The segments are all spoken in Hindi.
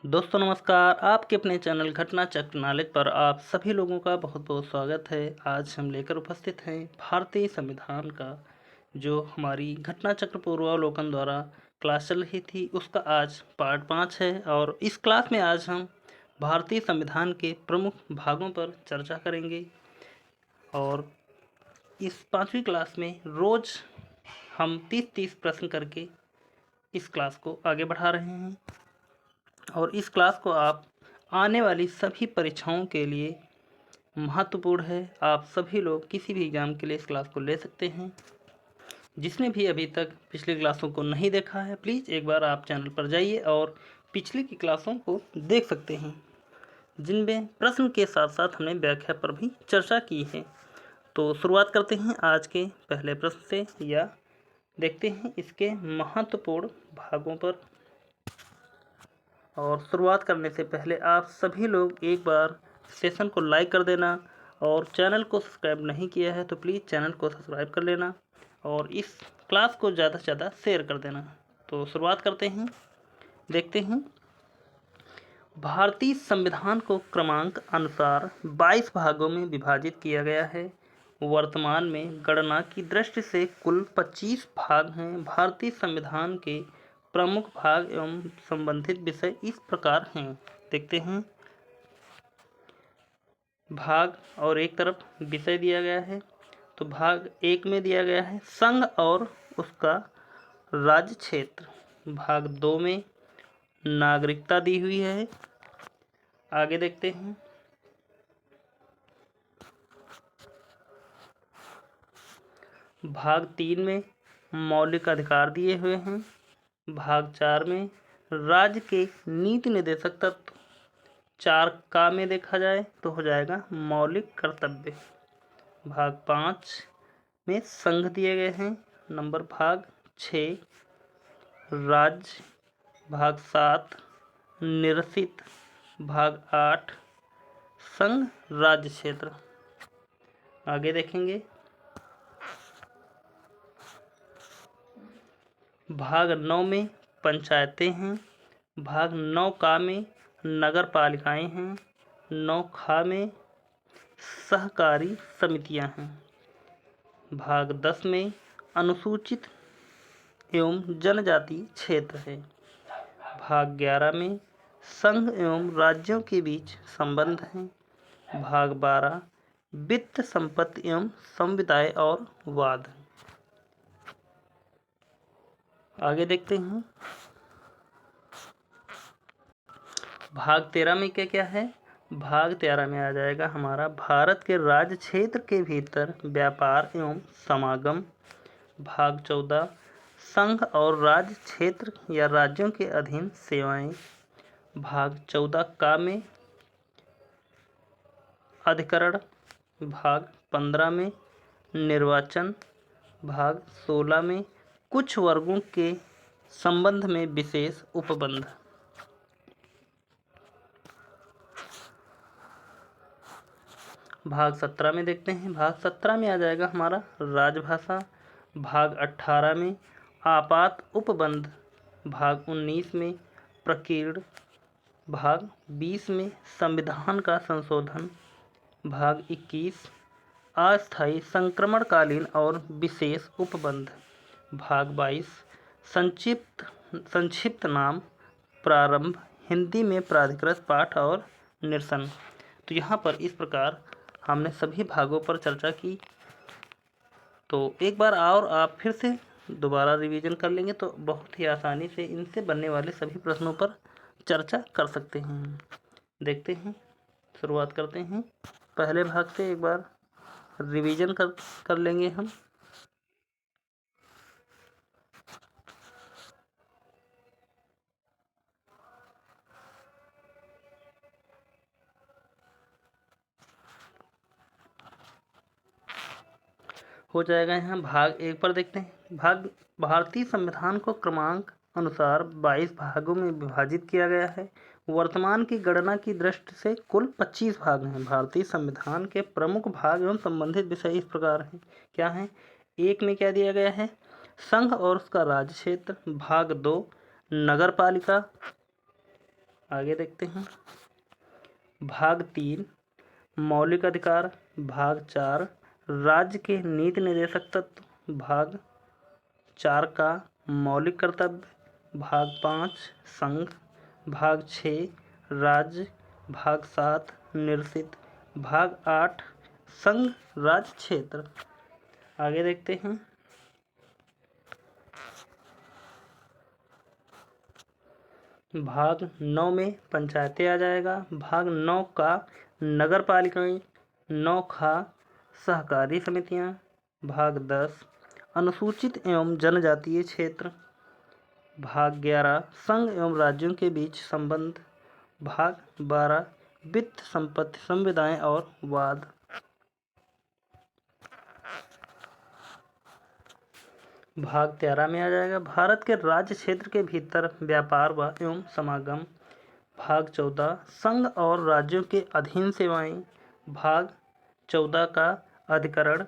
दोस्तों नमस्कार। आपके अपने चैनल घटना चक्र नॉलेज पर आप सभी लोगों का बहुत बहुत स्वागत है। आज हम लेकर उपस्थित हैं भारतीय संविधान का जो हमारी घटना चक्र पूर्वावलोकन द्वारा क्लास चल रही थी, उसका आज पार्ट 5 है। और इस क्लास में आज हम भारतीय संविधान के प्रमुख भागों पर चर्चा करेंगे। और इस 5वीं क्लास में रोज़ हम 30-30 प्रश्न करके इस क्लास को आगे बढ़ा रहे हैं। और इस क्लास को आप आने वाली सभी परीक्षाओं के लिए महत्वपूर्ण है। आप सभी लोग किसी भी एग्ज़ाम के लिए इस क्लास को ले सकते हैं। जिसने भी अभी तक पिछली क्लासों को नहीं देखा है, प्लीज़ एक बार आप चैनल पर जाइए और पिछली की क्लासों को देख सकते हैं, जिनमें प्रश्न के साथ साथ हमने व्याख्या पर भी चर्चा की है। तो शुरुआत करते हैं आज के पहले प्रश्न से, या देखते हैं इसके महत्वपूर्ण भागों पर। और शुरुआत करने से पहले आप सभी लोग एक बार सेशन को लाइक कर देना, और चैनल को सब्सक्राइब नहीं किया है तो प्लीज़ चैनल को सब्सक्राइब कर लेना और इस क्लास को ज़्यादा से ज़्यादा शेयर कर देना। तो शुरुआत करते हैं, देखते हैं। भारतीय संविधान को क्रमांक अनुसार 22 भागों में विभाजित किया गया है। वर्तमान में गणना की दृष्टि से कुल 25 भाग हैं। भारतीय संविधान के प्रमुख भाग एवं संबंधित विषय इस प्रकार हैं, देखते हैं। भाग और एक तरफ विषय दिया गया है। तो भाग 1 में दिया गया है संघ और उसका राज्य क्षेत्र। भाग 2 में नागरिकता दी हुई है। आगे देखते हैं। भाग 3 में मौलिक अधिकार दिए हुए हैं। भाग 4 में राज्य के नीति निर्देशक तत्व। 4 का में देखा जाए तो हो जाएगा मौलिक कर्तव्य। भाग 5 में संघ दिए गए हैं। नंबर भाग 6 राज्य। भाग 7 निरसित। भाग 8 संघ राज्य क्षेत्र। आगे देखेंगे। भाग 9 में पंचायतें हैं। भाग 9 का में नगर पालिकाएँ हैं। 9 खा में सहकारी समितियां हैं। भाग 10 में अनुसूचित एवं जनजाति क्षेत्र है। भाग 11 में संघ एवं राज्यों के बीच संबंध हैं। भाग 12 वित्त संपत्ति एवं संविदाय और वाद। आगे देखते हैं। भाग 13 में क्या क्या है? भाग 13 में आ जाएगा हमारा भारत के राज्य क्षेत्र के भीतर व्यापार एवं समागम। भाग 14 संघ और राज्य क्षेत्र या राज्यों के अधीन सेवाएं। भाग 14 का में अधिकरण। भाग 15 में निर्वाचन। भाग 16 में कुछ वर्गों के संबंध में विशेष उपबंध। भाग 17 में देखते हैं। भाग 17 में आ जाएगा हमारा राजभाषा। भाग 18 में आपात उपबंध। भाग 19 में प्रकीर्ण। भाग 20 में संविधान का संशोधन। भाग 21 अस्थायी संक्रमणकालीन और विशेष उपबंध। भाग 22 संक्षिप्त नाम प्रारंभ, हिंदी में प्राधिकृत पाठ और निरसन। तो यहाँ पर इस प्रकार हमने सभी भागों पर चर्चा की। तो एक बार और आप फिर से दोबारा रिवीजन कर लेंगे तो बहुत ही आसानी से इनसे बनने वाले सभी प्रश्नों पर चर्चा कर सकते हैं। देखते हैं, शुरुआत करते हैं। पहले भाग से एक बार रिवीजन कर लेंगे हम। हो जाएगा। यहाँ भाग 1 पर देखते हैं। भारतीय संविधान को क्रमांक अनुसार 22 भागों में विभाजित किया गया है। वर्तमान की गणना की दृष्टि से कुल 25 भाग हैं। भारतीय संविधान के प्रमुख भाग एवं संबंधित विषय इस प्रकार हैं। क्या हैं? 1 में क्या दिया गया है? संघ और उसका राज्य क्षेत्र। भाग 2 नगर पालिका। आगे देखते हैं। भाग 3 मौलिक अधिकार। भाग 4 राज्य के नीति निर्देशक तत्व। भाग 4 का मौलिक कर्तव्य। भाग 5 संघ। भाग 6 राज्य। भाग 7 निरसित। भाग 8 संघ राज्य क्षेत्र। आगे देखते हैं। भाग 9 में पंचायतें आ जाएगा। भाग 9 का नगर पालिकाएं। 9 खा सहकारी समितियां। भाग 10 अनुसूचित एवं जनजातीय क्षेत्र। भाग 11 संघ एवं राज्यों के बीच संबंध। भाग 12 वित्त संपत्ति संविदाएं और वाद। भाग 13 में आ जाएगा भारत के राज्य क्षेत्र के भीतर व्यापार व एवं समागम। भाग 14 संघ और राज्यों के अधीन सेवाएं। भाग 14 का अधिकरण।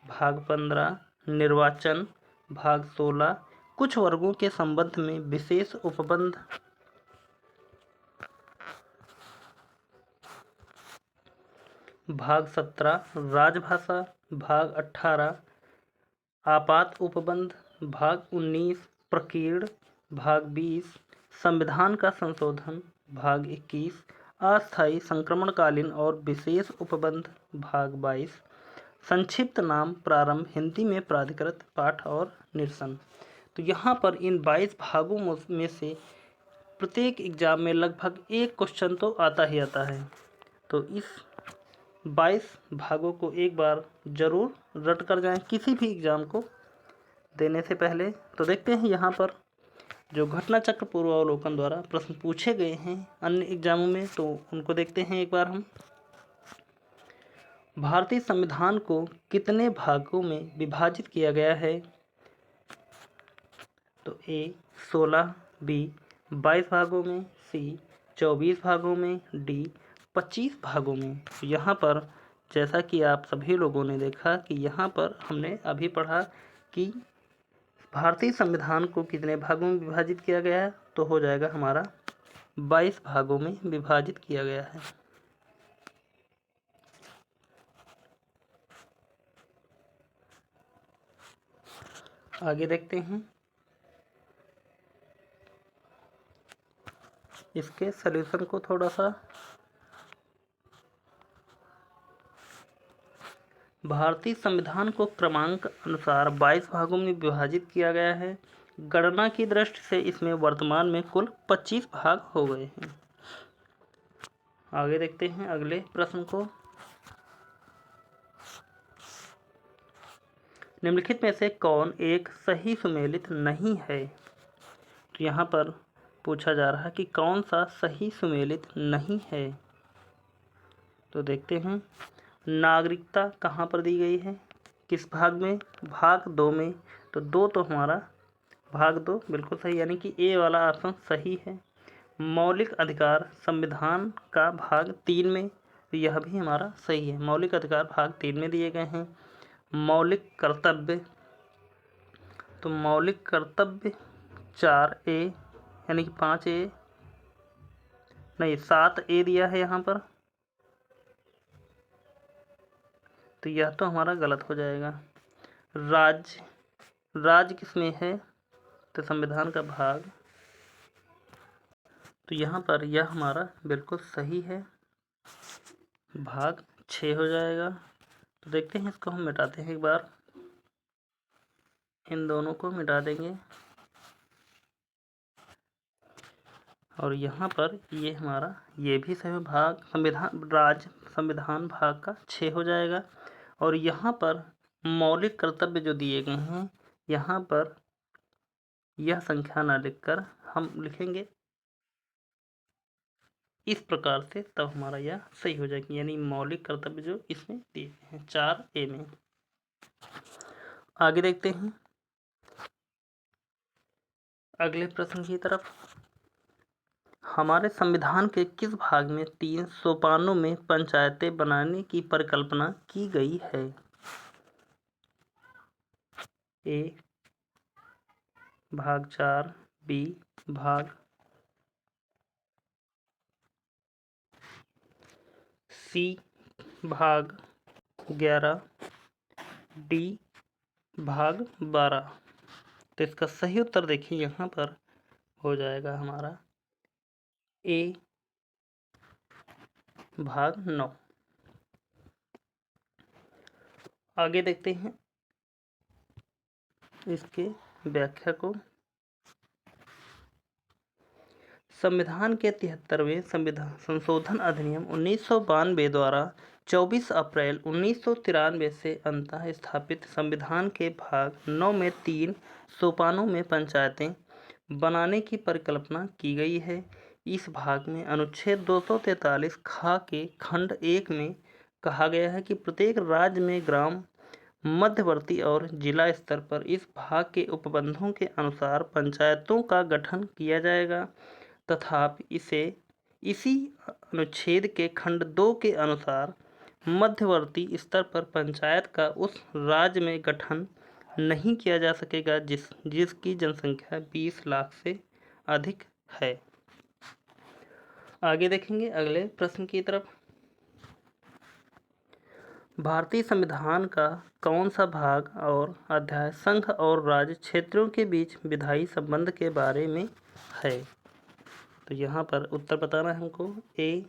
भाग 15 निर्वाचन। भाग 16 कुछ वर्गों के संबंध में विशेष उपबंध। भाग 17 राजभाषा। भाग 18 आपात उपबंध। भाग 19 प्रकीर्ण। भाग 20 संविधान का संशोधन। भाग 21 अस्थायी संक्रमणकालीन और विशेष उपबंध। भाग 22 संक्षिप्त नाम प्रारंभ हिंदी में प्राधिकृत पाठ और निरसन। तो यहाँ पर इन 22 भागों में से प्रत्येक एग्जाम में लगभग एक क्वेश्चन तो आता ही आता है। तो इस 22 भागों को एक बार जरूर रट कर जाएं किसी भी एग्ज़ाम को देने से पहले। तो देखते हैं यहाँ पर जो घटना चक्र पूर्वावलोकन द्वारा प्रश्न पूछे गए हैं अन्य एग्जामों में, तो उनको देखते हैं एक बार हम। भारतीय संविधान को कितने भागों में विभाजित किया गया है? तो ए 16, बी 22 भागों में, सी 24 भागों में, डी 25 भागों में। यहाँ पर जैसा कि आप सभी लोगों ने देखा कि यहाँ पर हमने अभी पढ़ा कि भारतीय संविधान को कितने भागों में विभाजित किया गया है, तो हो जाएगा हमारा 22 भागों में विभाजित किया गया है। आगे देखते हैं इसके सलूशन को थोड़ा सा। भारतीय संविधान को क्रमांक अनुसार 22 भागों में विभाजित किया गया है। गणना की दृष्टि से इसमें वर्तमान में कुल 25 भाग हो गए हैं। आगे देखते हैं अगले प्रश्न को। निम्नलिखित में से कौन एक सही सुमेलित नहीं है? तो यहाँ पर पूछा जा रहा है कि कौन सा सही सुमेलित नहीं है। तो देखते हैं नागरिकता कहाँ पर दी गई है, किस भाग में? भाग 2 में। तो 2 तो हमारा भाग 2 बिल्कुल सही, यानी कि ए वाला ऑप्शन सही है। मौलिक अधिकार संविधान का भाग 3 में, तो यह भी हमारा सही है। मौलिक अधिकार भाग 3 में दिए गए हैं। मौलिक कर्तव्य, तो मौलिक कर्तव्य 4A यानी कि 5A नहीं 7A दिया है यहाँ पर, तो यह तो हमारा गलत हो जाएगा। राज्य किसमें है? तो संविधान का भाग, तो यहाँ पर यह हमारा बिल्कुल सही है, भाग 6 हो जाएगा। तो देखते हैं इसको हम मिटाते हैं एक बार, इन दोनों को मिटा देंगे और यहाँ पर ये हमारा ये भी सही भाग संविधान भाग का 6 हो जाएगा। और यहाँ पर मौलिक कर्तव्य जो दिए गए हैं, यहाँ पर यह संख्या ना लिखकर हम लिखेंगे इस प्रकार से, तब हमारा यह सही हो जाएगी। यानी मौलिक कर्तव्य जो इसमें दिए गए हैं 4A में। आगे देखते हैं अगले प्रश्न की तरफ। हमारे संविधान के किस भाग में 3 सोपानों में पंचायतें बनाने की परिकल्पना की गई है? ए भाग 4, बी भाग सी भाग 11, डी भाग 12। तो इसका सही उत्तर देखिए यहाँ पर हो जाएगा हमारा ए भाग 9। आगे देखते हैं इसके व्याख्या को। संविधान के 73वें संविधान संशोधन अधिनियम 1992 द्वारा 24 अप्रैल 1993 से अंततः स्थापित संविधान के भाग 9 में 3 सोपानों में पंचायतें बनाने की परिकल्पना की गई है। इस भाग में अनुच्छेद 243 खा के खंड 1 में कहा गया है कि प्रत्येक राज्य में ग्राम, मध्यवर्ती और जिला स्तर पर इस भाग के उपबंधों के अनुसार पंचायतों का गठन किया जाएगा। तथापि इसी अनुच्छेद के खंड 2 के अनुसार मध्यवर्ती स्तर पर पंचायत का उस राज्य में गठन नहीं किया जा सकेगा जिसकी जनसंख्या 20 लाख से अधिक है। आगे देखेंगे अगले प्रश्न की तरफ। भारतीय संविधान का कौन सा भाग और अध्याय संघ और राज्य क्षेत्रों के बीच विधायी संबंध के बारे में है? तो यहाँ पर उत्तर बताना है हमको। ए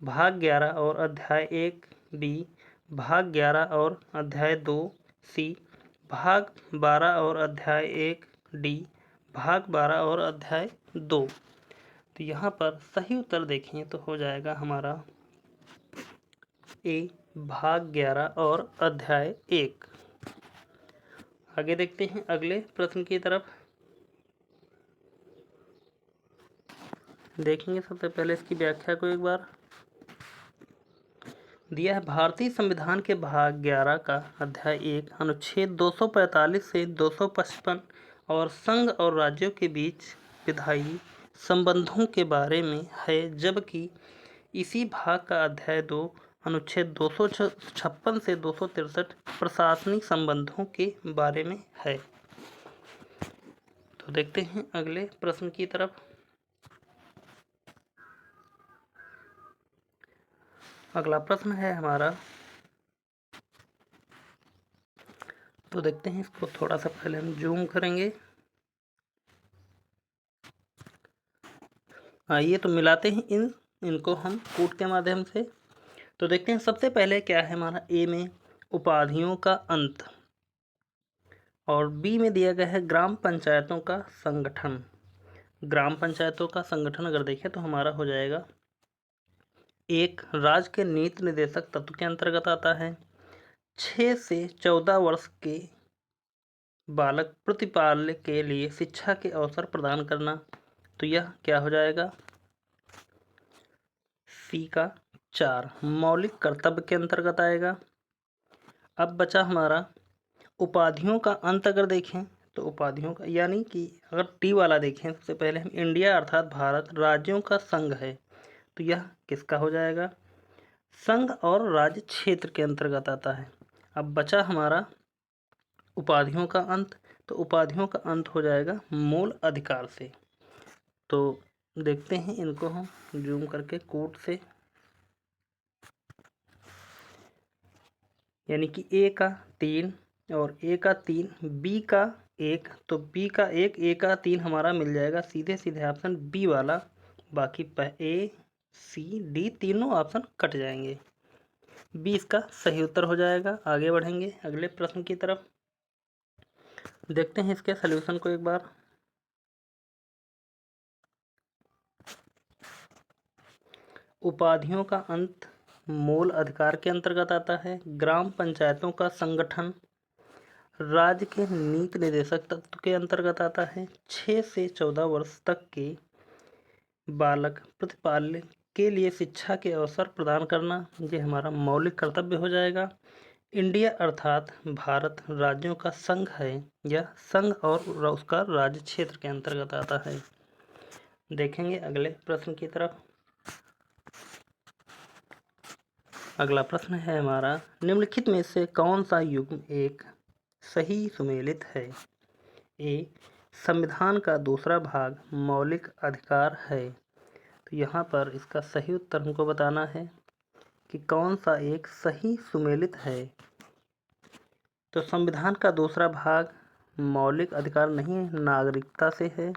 भाग 11 और अध्याय 1, बी भाग 11 और अध्याय 2, सी भाग 12 और अध्याय 1, डी भाग 12 और अध्याय 2। तो यहाँ पर सही उत्तर देखें तो हो जाएगा हमारा ए भाग 11 और अध्याय 1। आगे देखते हैं अगले प्रश्न की तरफ। देखेंगे सबसे पहले इसकी व्याख्या को एक बार। दिया है भारतीय संविधान के भाग 11 का अध्याय 1 अनुच्छेद 245 से 255 और संघ और राज्यों के बीच विधायी संबंधों के बारे में है, जबकि इसी भाग का अध्याय 2 अनुच्छेद 256 से 263 प्रशासनिक संबंधों के बारे में है। तो देखते हैं अगले प्रश्न की तरफ। अगला प्रश्न है हमारा, तो देखते हैं इसको थोड़ा सा पहले हम जूम करेंगे। आइए तो मिलाते हैं इनको हम कूट के माध्यम से। तो देखते हैं सबसे पहले क्या है हमारा। ए में उपाधियों का अंत और बी में दिया गया है ग्राम पंचायतों का संगठन। ग्राम पंचायतों का संगठन अगर देखें तो हमारा हो जाएगा, एक राज्य के नीति निर्देशक तत्व के अंतर्गत आता है। 6 से 14 वर्ष के बालक प्रतिपाल्य के लिए शिक्षा के अवसर प्रदान करना। तो यह क्या हो जाएगा, सी का 4 मौलिक कर्तव्य के अंतर्गत आएगा। अब बचा हमारा उपाधियों का अंत। अगर देखें तो उपाधियों का यानी कि अगर टी वाला देखें सबसे पहले हम इंडिया अर्थात भारत राज्यों का संघ है, तो यह किसका हो जाएगा, संघ और राज्य क्षेत्र के अंतर्गत आता है। अब बचा हमारा उपाधियों का अंत, तो उपाधियों का अंत हो जाएगा मूल अधिकार से। तो देखते हैं इनको हम जूम करके कोड से, यानी कि ए का 3 और ए का 3, बी का 1, तो बी का 1, ए का 3 हमारा मिल जाएगा सीधे सीधे ऑप्शन बी वाला। बाकी ए सी डी तीनों ऑप्शन कट जाएंगे। बी इसका सही उत्तर हो जाएगा। आगे बढ़ेंगे अगले प्रश्न की तरफ। देखते हैं इसके सलूशन को एक बार। उपाधियों का अंत मूल अधिकार के अंतर्गत आता है। ग्राम पंचायतों का संगठन राज्य के नीति निर्देशक तत्व के अंतर्गत आता है। 6 से 14 वर्ष तक के बालक प्रतिपाल्य के लिए शिक्षा के अवसर प्रदान करना, ये हमारा मौलिक कर्तव्य हो जाएगा। इंडिया अर्थात भारत राज्यों का संघ है, यह संघ और उसका राज्य क्षेत्र के अंतर्गत आता है। देखेंगे अगले प्रश्न की तरफ। अगला प्रश्न है हमारा, निम्नलिखित में से कौन सा युग्म एक सही सुमेलित है। ए संविधान का दूसरा भाग मौलिक अधिकार है। तो यहाँ पर इसका सही उत्तर हमको बताना है कि कौन सा एक सही सुमेलित है। तो संविधान का दूसरा भाग मौलिक अधिकार नहीं है, नागरिकता से है,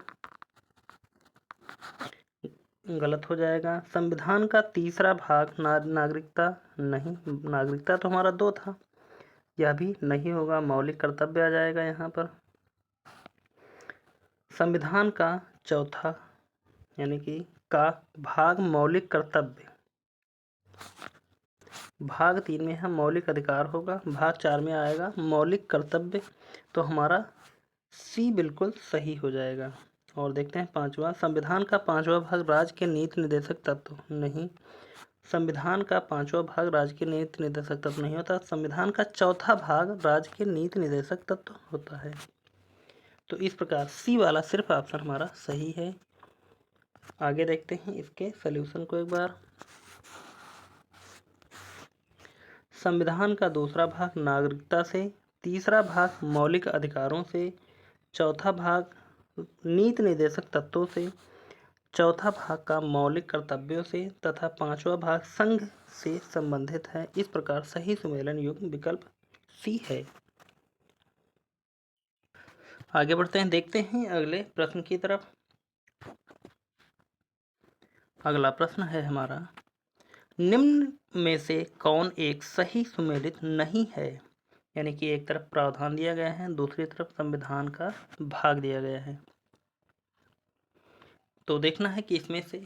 गलत हो जाएगा। संविधान का तीसरा भाग नागरिकता नहीं, नागरिकता तो हमारा 2 था, यह भी नहीं होगा, मौलिक कर्तव्य आ जाएगा यहाँ पर। संविधान का चौथा यानी कि का भाग मौलिक कर्तव्य, भाग 3 में है मौलिक अधिकार होगा, भाग 4 में आएगा मौलिक कर्तव्य। तो हमारा सी बिल्कुल सही हो जाएगा। और देखते हैं पांचवा, संविधान का पांचवा भाग राज्य के नीति निर्देशक तत्व नहीं, संविधान का पांचवा भाग राज्य के नीति निर्देशक तत्व नहीं होता। संविधान का चौथा भाग राज्य के नीति निर्देशक तत्व होता है। तो इस प्रकार सी वाला सिर्फ ऑप्शन हमारा सही है। आगे देखते हैं इसके सॉल्यूशन को एक बार। संविधान का दूसरा भाग नागरिकता से, तीसरा भाग मौलिक अधिकारों से, चौथा भाग नीति निर्देशक तत्वों से, चौथा भाग का मौलिक कर्तव्यों से तथा पांचवा भाग संघ से संबंधित है। इस प्रकार सही सुमेलन युग्म विकल्प सी है। आगे बढ़ते हैं, देखते हैं अगले प्रश्न की तरफ। अगला प्रश्न है हमारा, निम्न में से कौन एक सही सुमेलित नहीं है। यानी कि एक तरफ प्रावधान दिया गया है, दूसरी तरफ संविधान का भाग दिया गया है। तो देखना है कि इसमें से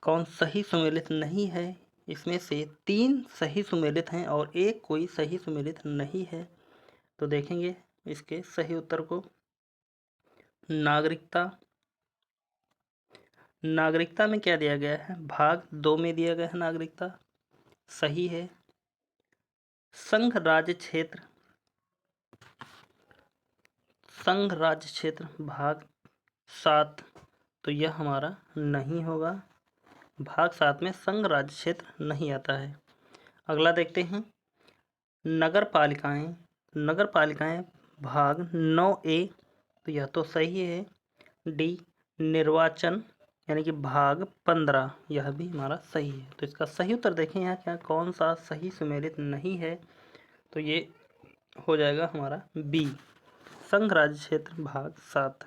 कौन सही सुमेलित नहीं है। इसमें से 3 सही सुमेलित हैं और एक कोई सही सुमेलित नहीं है। तो देखेंगे इसके सही उत्तर को। नागरिकता, नागरिकता में क्या दिया गया है, भाग 2 में दिया गया है नागरिकता, सही है। संघ राज्य क्षेत्र, संघ राज्य क्षेत्र भाग 7, तो यह हमारा नहीं होगा, भाग 7 में संघ राज्य क्षेत्र नहीं आता है। अगला देखते हैं, नगर पालिकाएं, नगर पालिकाएं भाग 9A, तो यह तो सही है। डी, निर्वाचन यानी कि भाग 15, यह भी हमारा सही है। तो इसका सही उत्तर देखें यहाँ क्या कौन सा सही सुमेलित नहीं है। तो ये हो जाएगा हमारा बी, संघ राज्य क्षेत्र भाग 7।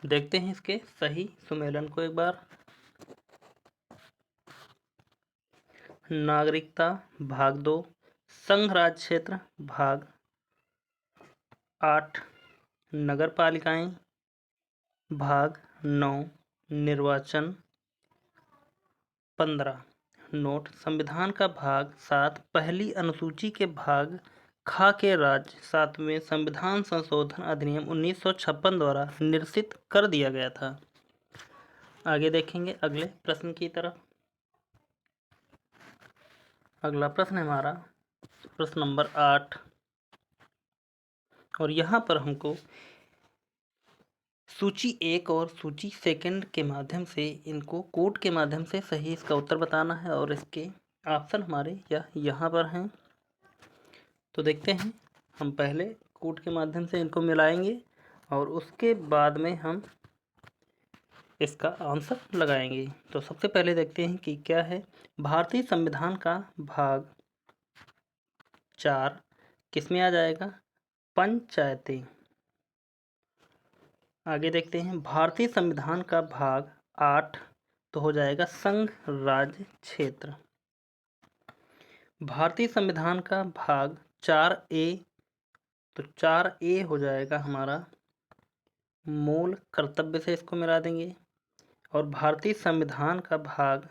देखते हैं इसके सही सुमेलन को एक बार। नागरिकता भाग 2, संघ राज्य क्षेत्र भाग 8, नगर पालिकाएं भाग 9, निर्वाचन 15। नोट, संविधान का भाग 7 पहली अनुसूची के भाग खा के राज्य 7वें संविधान संशोधन अधिनियम 1956 द्वारा निरसित कर दिया गया था। आगे देखेंगे अगले प्रश्न की तरफ। अगला प्रश्न है हमारा प्रश्न नंबर 8, और यहाँ पर हमको सूची 1 और सूची 2 के माध्यम से, इनको कोड के माध्यम से सही इसका उत्तर बताना है और इसके ऑप्शन हमारे यहाँ पर हैं। तो देखते हैं, हम पहले कोड के माध्यम से इनको मिलाएंगे और उसके बाद में हम इसका आंसर लगाएंगे। तो सबसे पहले देखते हैं कि क्या है। भारतीय संविधान का भाग 4 किस में आ जाएगा, पंचायतें। आगे देखते हैं, भारतीय संविधान का भाग 8 तो हो जाएगा संघ राज्य क्षेत्र। भारतीय संविधान का भाग 4A, तो 4A हो जाएगा हमारा मूल कर्तव्य से इसको मिला देंगे। और भारतीय संविधान का भाग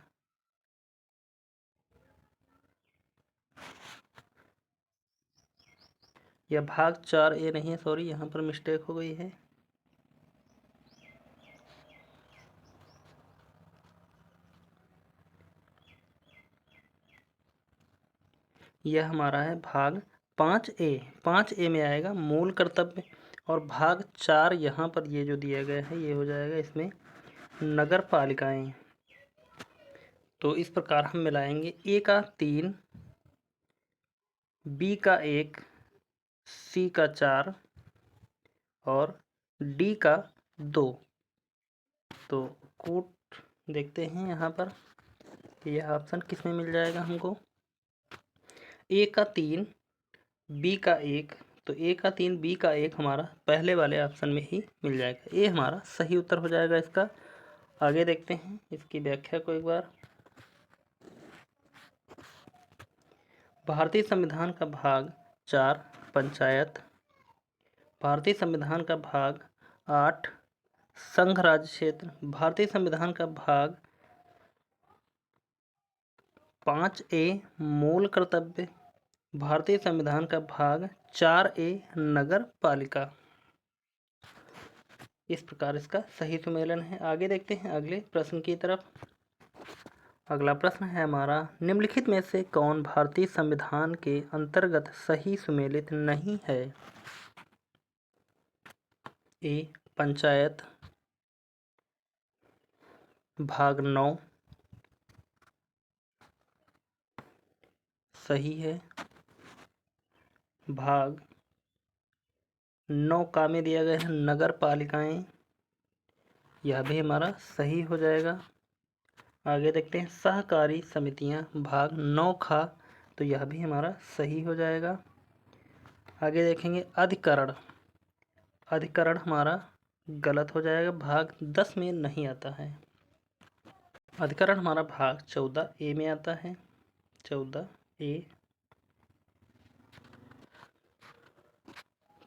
यह भाग 4A नहीं है, सॉरी यहाँ पर मिस्टेक हो गई है। यह हमारा है भाग 5A। 5A में आएगा मूल कर्तव्य, और भाग 4 यहाँ पर ये जो दिया गया है ये हो जाएगा इसमें नगर पालिकाएं। तो इस प्रकार हम मिलाएंगे, A का 3, B का 1, C का 4 और D का 2। तो कूट देखते हैं यहाँ पर। यह ऑप्शन किस में मिल जाएगा हमको? ए का 3 बी का 1, तो ए का 3 बी का 1 हमारा पहले वाले ऑप्शन में ही मिल जाएगा। ये हमारा सही उत्तर हो जाएगा इसका। आगे देखते हैं इसकी व्याख्या को एक बार। भारतीय संविधान का भाग 4 पंचायत, भारतीय संविधान का भाग 8 संघ राज्य क्षेत्र, भारतीय संविधान का भाग 5A मूल कर्तव्य, भारतीय संविधान का भाग 4A नगर पालिका। इस प्रकार इसका सही सुमेलन है। आगे देखते हैं अगले प्रश्न की तरफ। अगला प्रश्न है हमारा, निम्नलिखित में से कौन भारतीय संविधान के अंतर्गत सही सुमेलित नहीं है? ए पंचायत भाग 9 सही है। भाग 9 का में दिया गया है नगर पालिकाएं, यह भी हमारा सही हो जाएगा। आगे देखते हैं सहकारी समितियां भाग 9 खा, तो यह भी हमारा सही हो जाएगा। आगे देखेंगे अधिकरण, अधिकरण हमारा गलत हो जाएगा, भाग 10 में नहीं आता है। अधिकरण हमारा भाग 14A में आता है, 14A।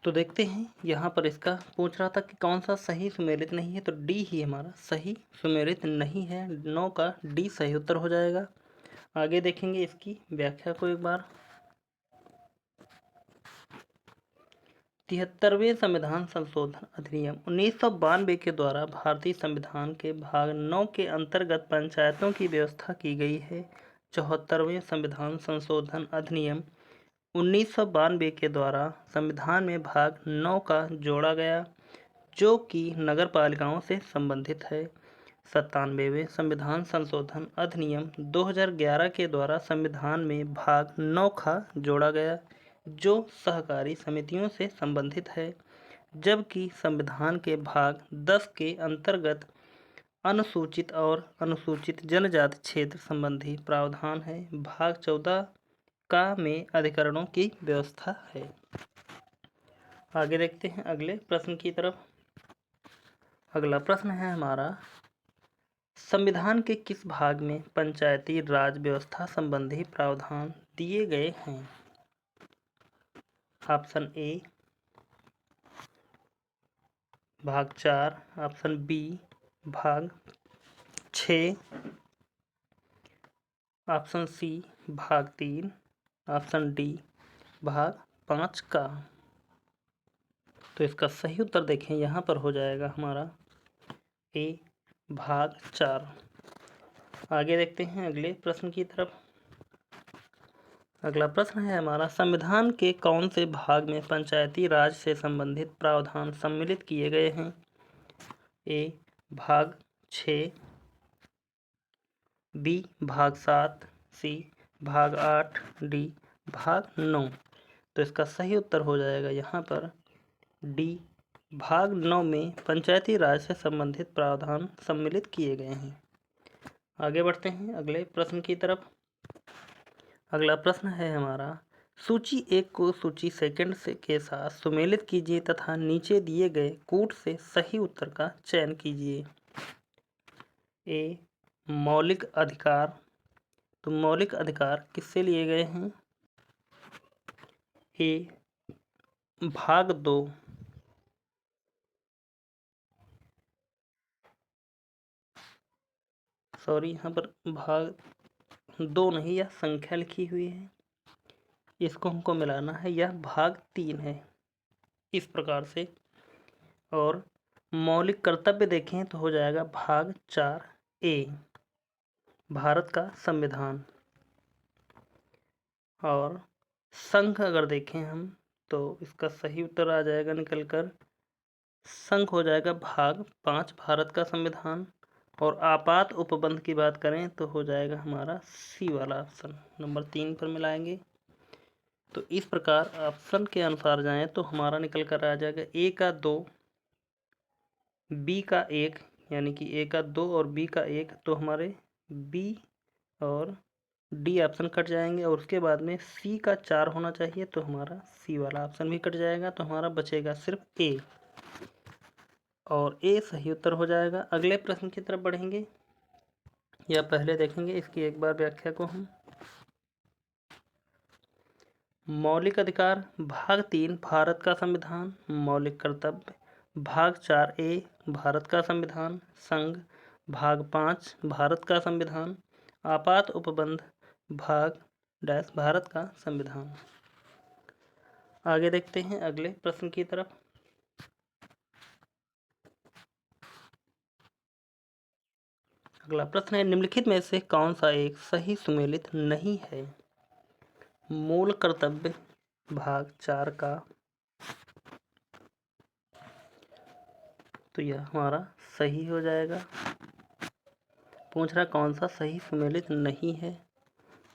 तो देखते हैं यहाँ पर इसका पूछ रहा था कि कौन सा सही सुमेलित नहीं है, तो डी ही हमारा सही सुमेलित नहीं है। 9 का डी सही उत्तर हो जाएगा। आगे देखेंगे इसकी व्याख्या को एक बार। 73वें संविधान संशोधन अधिनियम 1992 के द्वारा भारतीय संविधान के भाग 9 के अंतर्गत पंचायतों की व्यवस्था की गई है। 74वें संविधान संशोधन अधिनियम 1992 के द्वारा संविधान में भाग 9 का जोड़ा गया, जो कि नगर पालिकाओं से संबंधित है। 97वें संविधान संशोधन अधिनियम 2011 के द्वारा संविधान में भाग 9 का जोड़ा गया, जो सहकारी समितियों से संबंधित है, जबकि संविधान के भाग 10 के अंतर्गत अनुसूचित और अनुसूचित जनजाति क्षेत्र संबंधी प्रावधान है। भाग 14 का में अधिकरणों की व्यवस्था है। आगे देखते हैं अगले प्रश्न की तरफ। अगला प्रश्न है हमारा, संविधान के किस भाग में पंचायती राज व्यवस्था संबंधी प्रावधान दिए गए हैं? ऑप्शन ए भाग 4, ऑप्शन बी भाग 6, ऑप्शन सी भाग 3, ऑप्शन डी भाग 5 का। तो इसका सही उत्तर देखें यहाँ पर हो जाएगा हमारा ए भाग 4। आगे देखते हैं अगले प्रश्न की तरफ। अगला प्रश्न है हमारा, संविधान के कौन से भाग में पंचायती राज से संबंधित प्रावधान सम्मिलित किए गए हैं? ए भाग 6, बी भाग 7, सी भाग 8, डी भाग 9। तो इसका सही उत्तर हो जाएगा यहाँ पर डी भाग 9 में पंचायती राज से संबंधित प्रावधान सम्मिलित किए गए हैं। आगे बढ़ते हैं अगले प्रश्न की तरफ। अगला प्रश्न है हमारा, सूची 1 को सूची सेकंड से के साथ सुमेलित कीजिए तथा नीचे दिए गए कूट से सही उत्तर का चयन कीजिए। ए मौलिक अधिकार, तो मौलिक अधिकार किससे लिए गए हैं? ए भाग 2, सॉरी यहाँ पर भाग 2 नहीं, यह संख्या लिखी हुई है, इसको हमको मिलाना है, यह भाग 3 है इस प्रकार से। और मौलिक कर्तव्य देखें तो हो जाएगा भाग 4A भारत का संविधान। और संघ अगर देखें हम तो इसका सही उत्तर आ जाएगा निकल कर, संघ हो जाएगा भाग 5 भारत का संविधान। और आपात उपबंध की बात करें तो हो जाएगा हमारा सी वाला ऑप्शन, नंबर 3 पर मिलाएंगे। तो इस प्रकार ऑप्शन के अनुसार जाएं तो हमारा निकल कर आ जाएगा ए का 2, बी का 1, यानी कि ए का 2 और बी का 1, तो हमारे बी और डी ऑप्शन कट जाएंगे और उसके बाद में सी का 4 होना चाहिए, तो हमारा सी वाला ऑप्शन भी कट जाएगा, तो हमारा बचेगा सिर्फ ए, और ए सही उत्तर हो जाएगा। अगले प्रश्न की तरफ बढ़ेंगे, या पहले देखेंगे इसकी एक बार व्याख्या को हम। मौलिक अधिकार भाग 3 भारत का संविधान, मौलिक कर्तव्य भाग 4 ए भारत का संविधान, संघ भाग 5 भारत का संविधान, आपात उपबंध भाग डैश भारत का संविधान। आगे देखते हैं अगले प्रश्न की तरफ। अगला प्रश्न है, निम्नलिखित में से कौन सा एक सही सुमेलित नहीं है? मूल कर्तव्य भाग 4 का, तो यह हमारा सही हो जाएगा। पूछ रहा कौन सा सही सुमेलित नहीं है,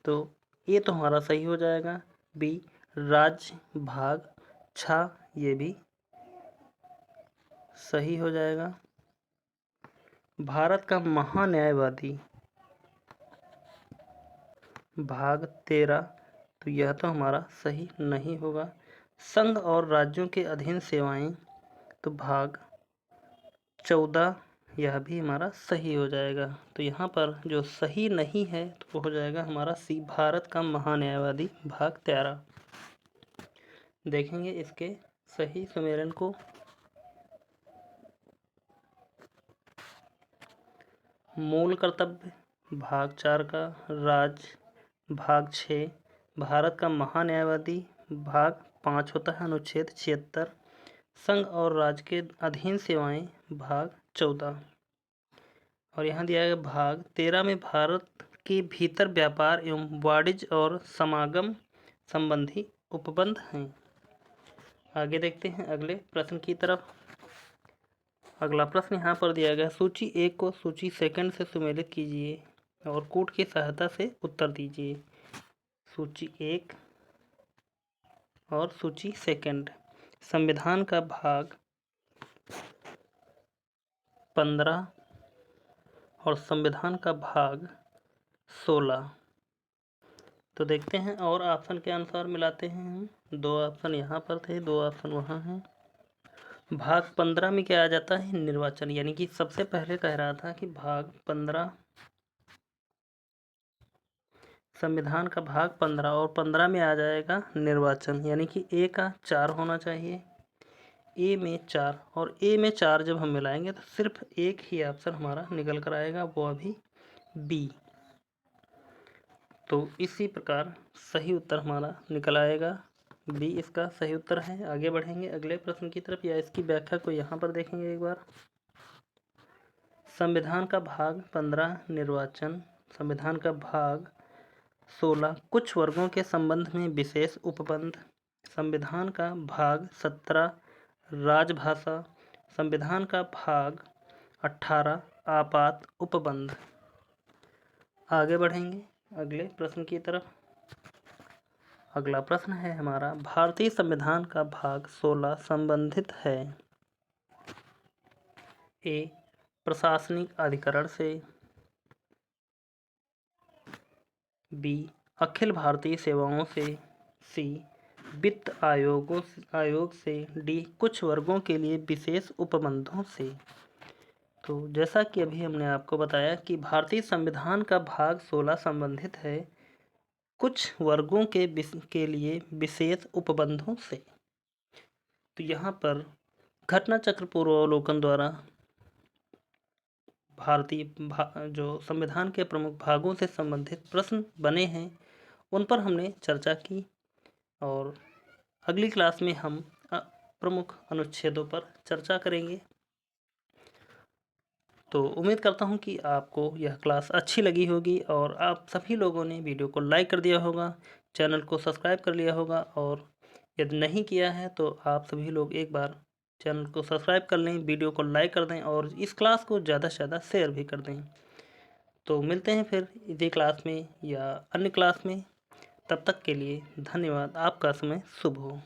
तो ये तो हमारा सही हो जाएगा। बी राज्य भाग 6, ये भी सही हो जाएगा। भारत का महान्यायवादी भाग 13, तो यह तो हमारा सही नहीं होगा। संघ और राज्यों के अधीन सेवाएं, तो भाग 14, यह भी हमारा सही हो जाएगा। तो यहाँ पर जो सही नहीं है तो वो हो जाएगा हमारा सी भारत का महान्यायवादी भाग 13। देखेंगे इसके सही सुमेलन को। मूल कर्तव्य भाग 4 का, राज्य भाग 6, भारत का महान्यायवादी भाग 5 होता है अनुच्छेद 76, संघ और राज्य के अधीन सेवाएं भाग 14, और यहाँ दिया गया भाग 13 में भारत के भीतर व्यापार एवं वाणिज्य और समागम संबंधी उपबंध हैं। आगे देखते हैं अगले प्रश्न की तरफ। अगला प्रश्न यहाँ पर दिया गया, सूची 1 को सूची सेकंड से सुमेलित कीजिए और कूट की सहायता से उत्तर दीजिए। सूची 1 और सूची सेकंड। संविधान का भाग 15 और संविधान का भाग 16। तो देखते हैं और ऑप्शन के अनुसार मिलाते हैं हम। 2 ऑप्शन यहाँ पर थे, 2 ऑप्शन वहाँ हैं। भाग 15 में क्या आ जाता है? निर्वाचन, यानी कि सबसे पहले कह रहा था कि भाग 15 संविधान का भाग 15 और 15 में आ जाएगा निर्वाचन, यानी कि ए का 4 होना चाहिए। ए में 4 और ए में 4 जब हम मिलाएंगे तो सिर्फ एक ही ऑप्शन हमारा निकल कर आएगा, वो अभी बी। तो इसी प्रकार सही उत्तर हमारा निकल आएगा बी, इसका सही उत्तर है। आगे बढ़ेंगे अगले प्रश्न की तरफ, या इसकी व्याख्या को यहाँ पर देखेंगे एक बार। संविधान का भाग 15 निर्वाचन, संविधान का भाग 16 कुछ वर्गों के संबंध में विशेष उपबंध, संविधान का भाग 17 राजभाषा, संविधान का भाग 18 आपात उपबंध। आगे बढ़ेंगे अगले प्रश्न की तरफ। अगला प्रश्न है हमारा, भारतीय संविधान का भाग 16 संबंधित है ए प्रशासनिक अधिकरण से, बी अखिल भारतीय सेवाओं से, सी वित्त आयोग से, डी कुछ वर्गों के लिए विशेष उपबंधों से। तो जैसा कि अभी हमने आपको बताया कि भारतीय संविधान का भाग 16 संबंधित है कुछ वर्गों के लिए विशेष उपबंधों से। तो यहाँ पर घटना चक्र पूर्वावलोकन द्वारा भारतीय जो संविधान के प्रमुख भागों से संबंधित प्रश्न बने हैं उन पर हमने चर्चा की, और अगली क्लास में हम प्रमुख अनुच्छेदों पर चर्चा करेंगे। तो उम्मीद करता हूँ कि आपको यह क्लास अच्छी लगी होगी और आप सभी लोगों ने वीडियो को लाइक कर दिया होगा, चैनल को सब्सक्राइब कर लिया होगा, और यदि नहीं किया है तो आप सभी लोग एक बार चैनल को सब्सक्राइब कर लें, वीडियो को लाइक कर दें और इस क्लास को ज़्यादा से ज़्यादा शेयर भी कर दें। तो मिलते हैं फिर इसी क्लास में या अन्य क्लास में, तब तक के लिए धन्यवाद। आपका समय शुभ हो।